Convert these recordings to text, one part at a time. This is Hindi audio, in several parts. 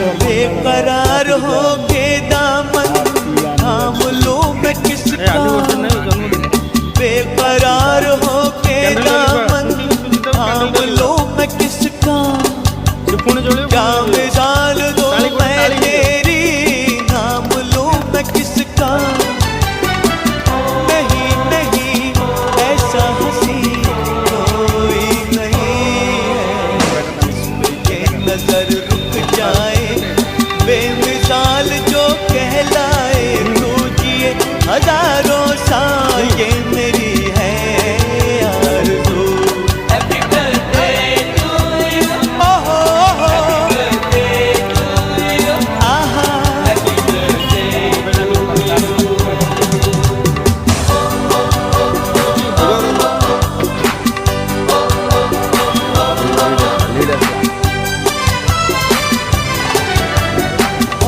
बेकरार हो के दामन थाम लूं मैं किसका, बेकरार हो के दामन थाम लूं मैं किसका, क्या मिसाल दो मैं तेरी नाम लूं मैं किसका। नहीं नहीं ऐसा हंसी कोई नहीं है जिसपे ये नजर रुक जाए, बेमिसाल जो कहलाए। तू जिए हजारों साल ये मेरी है आरज़ू। हैप्पी बर्थडे टू यू, ओहो हैप्पी बर्थडे टू यू, आहा हैप्पी बर्थडे टू यू।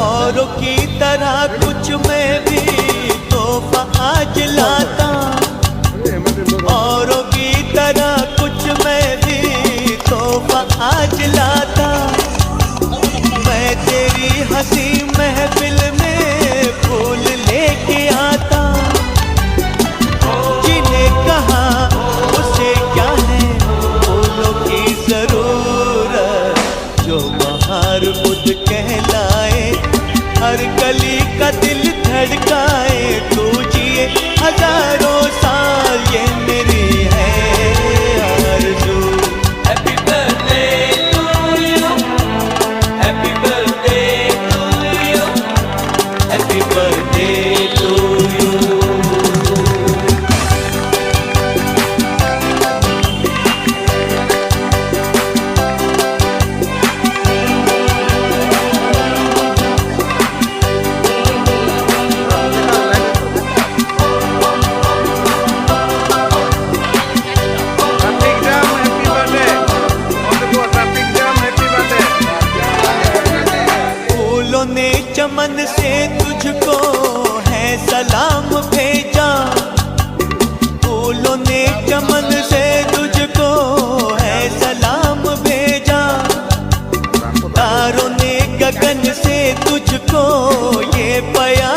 औरों की तरह कुछ मैं भी तोहफा आज लाता, औरों की तरह कुछ मैं भी तोहफा आज लाता। मैं तेरी हंसी महफिल में फूल लेके आता, जिन्हें कहा उसे क्या है फूलों की जरूरत, जो बहार खुद कहलाए, हर गली का दिल धड़काए। तू जिए हजारों साल ये मेरी है आरज़ू। Happy birthday to you, happy birthday to you, happy birthday to you. फूलों ने चमन से तुझको है सलाम भेजा, फूलों ने चमन से तुझको है सलाम भेजा। तारों ने गगन से तुझको ये पया